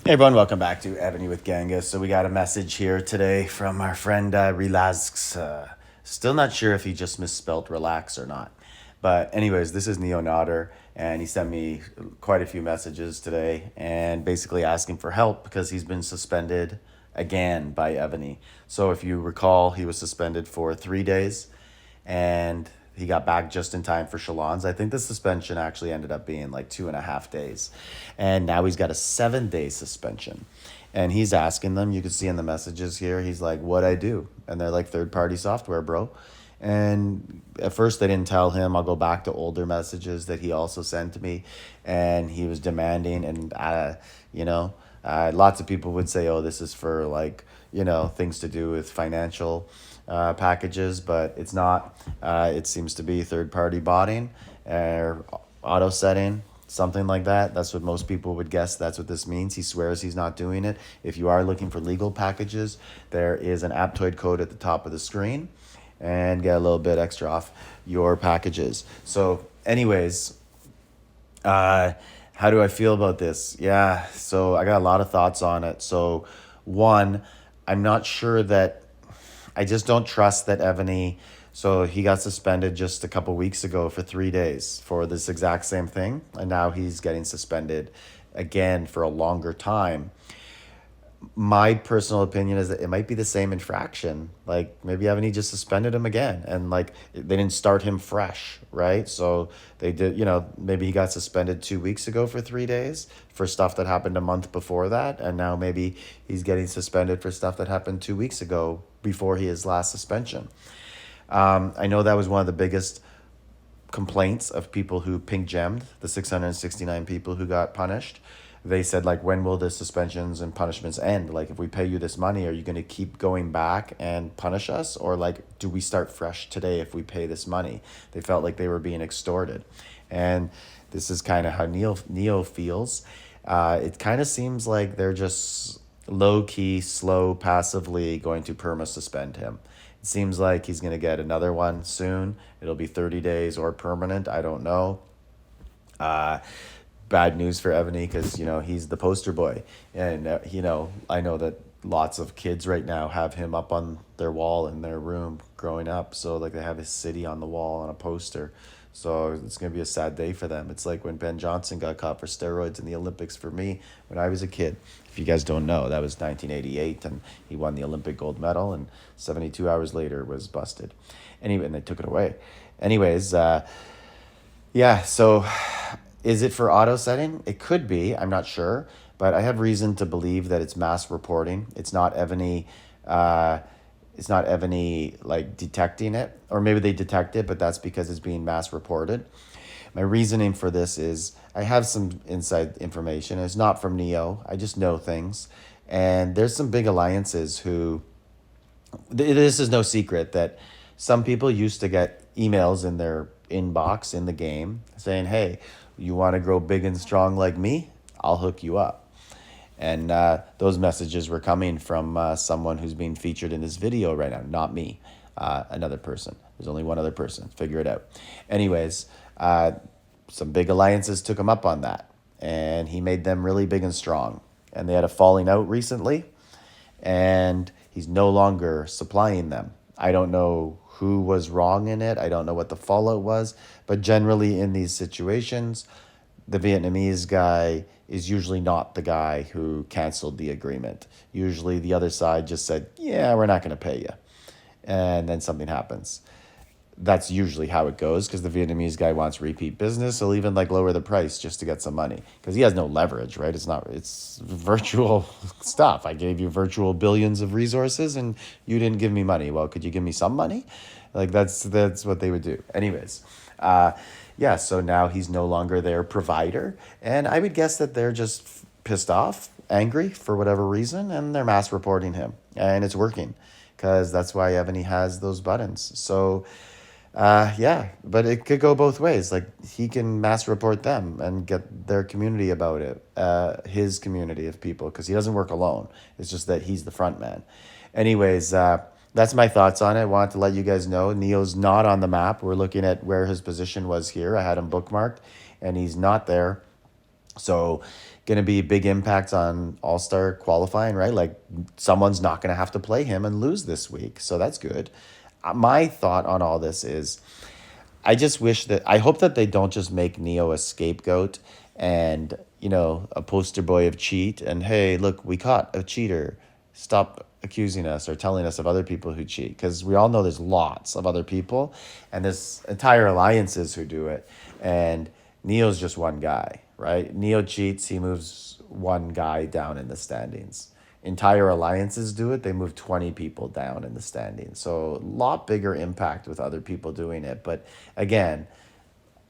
Hey everyone, welcome back to Evony with Genghis. So we got a message here today from our friend Relazx. Still not sure if he just misspelt relax or not. But anyways, this is Neonader, and he sent me quite a few messages today and basically asking for help because he's been suspended again by Evony. So if you recall, he was suspended for 3 days and he got back just in time for Shalon's. I think the suspension actually ended up being like 2.5 days. And now he's got a 7 day suspension. And he's asking them, you can see in the messages here, he's like, what'd I do? And they're like, third party software, bro. And at first they didn't tell him. I'll go back to older messages that he also sent to me. And he was demanding, and, lots of people would say, oh, this is for like, things to do with financial packages, but it's not. It seems to be third party botting or auto setting, something like that. That's what most people would guess. That's what this means. He swears he's not doing it. If you are looking for legal packages, there is an Aptoide code at the top of the screen and get a little bit extra off your packages. So, anyways, how do I feel about this? Yeah, so I got a lot of thoughts on it. So, one, I'm not sure that I just don't trust that Evany. So he got suspended just a couple weeks ago for 3 days for this exact same thing, and now he's getting suspended again for a longer time. My personal opinion is that it might be the same infraction. Like maybe Evany just suspended him again, and like they didn't start him fresh, right? So they did. Maybe he got suspended 2 weeks ago for 3 days for stuff that happened a month before that, and now maybe he's getting suspended for stuff that happened 2 weeks ago before his last suspension. I know that was one of the biggest complaints of people who pink gemmed, the 669 people who got punished. They said, like, when will the suspensions and punishments end? Like, if we pay you this money, are you going to keep going back and punish us? Or, like, do we start fresh today if we pay this money? They felt like they were being extorted. And this is kind of how Neo feels. It kind of seems like they're just low-key, slow, passively going to perma-suspend him. It seems like he's going to get another one soon. It'll be 30 days or permanent. I don't know. Bad news for Evany because, he's the poster boy. And, I know that lots of kids right now have him up on their wall in their room growing up. So, like, they have his city on the wall on a poster. So it's going to be a sad day for them. It's like when Ben Johnson got caught for steroids in the Olympics for me when I was a kid. If you guys don't know, that was 1988, and he won the Olympic gold medal, and 72 hours later was busted. Anyway, and they took it away. Anyways, yeah, so is it for auto setting? It could be. I'm not sure. But I have reason to believe that it's mass reporting. It's not Evany like detecting it, or maybe they detect it, but that's because it's being mass reported. My reasoning for this is I have some inside information. It's not from Neo. I just know things. And there's some big alliances who, this is no secret that some people used to get emails in their inbox in the game saying, hey, you want to grow big and strong like me? I'll hook you up. And those messages were coming from someone who's being featured in this video right now, not me, another person. There's only one other person. Figure it out. Anyways, some big alliances took him up on that, and he made them really big and strong. And they had a falling out recently, and he's no longer supplying them. I don't know who was wrong in it. I don't know what the fallout was, but generally in these situations, the Vietnamese guy is usually not the guy who canceled the agreement. Usually the other side just said, yeah, we're not going to pay you. And then something happens. That's usually how it goes because the Vietnamese guy wants repeat business. He'll even like lower the price just to get some money because he has no leverage, right? It's virtual stuff. I gave you virtual billions of resources and you didn't give me money. Well, could you give me some money? Like that's what they would do. Anyways, yeah, so now he's no longer their provider. And I would guess that they're just pissed off, angry for whatever reason, and they're mass reporting him. And it's working because that's why Evany has those buttons. So, yeah, but it could go both ways. Like he can mass report them and get their community about it, his community of people, because he doesn't work alone. It's just that he's the front man. Anyways, that's my thoughts on it. I wanted to let you guys know Neo's not on the map. We're looking at where his position was here. I had him bookmarked, and he's not there. So, going to be a big impact on All-Star qualifying, right? Like someone's not going to have to play him and lose this week. So that's good. My thought on all this is I just wish that I hope that they don't just make Neo a scapegoat and, a poster boy of cheat and hey, look, we caught a cheater. Stop accusing us or telling us of other people who cheat because we all know there's lots of other people and there's entire alliances who do it. And Neo's just one guy, right? Neo cheats, he moves one guy down in the standings. Entire alliances do it, they move 20 people down in the standings. So a lot bigger impact with other people doing it. But again,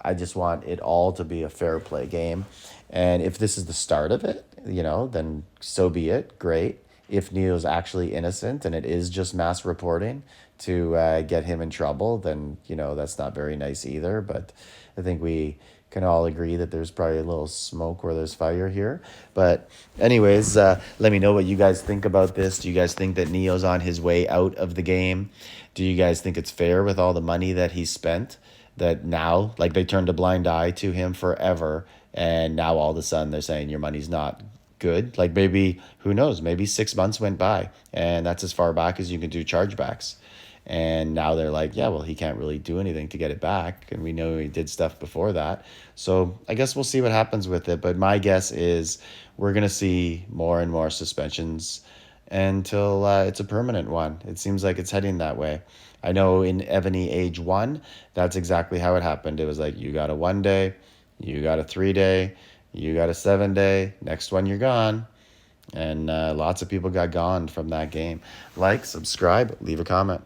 I just want it all to be a fair play game. And if this is the start of it, then so be it. Great. If Neo's actually innocent and it is just mass reporting to get him in trouble, then, that's not very nice either. But I think we can all agree that there's probably a little smoke where there's fire here. But anyways, let me know what you guys think about this. Do you guys think that Neo's on his way out of the game? Do you guys think it's fair with all the money that he spent? That now, like they turned a blind eye to him forever, and now all of a sudden they're saying your money's not good. Like maybe, who knows, maybe 6 months went by, and that's as far back as you can do chargebacks. And now they're like, yeah, well, he can't really do anything to get it back. And we know he did stuff before that. So I guess we'll see what happens with it. But my guess is we're going to see more and more suspensions until it's a permanent one. It seems like it's heading that way. I know in Evony Age 1, that's exactly how it happened. It was like, you got a 1 day, you got a 3 day, you got a 7 day, next one you're gone. And lots of people got gone from that game. Like, subscribe, leave a comment.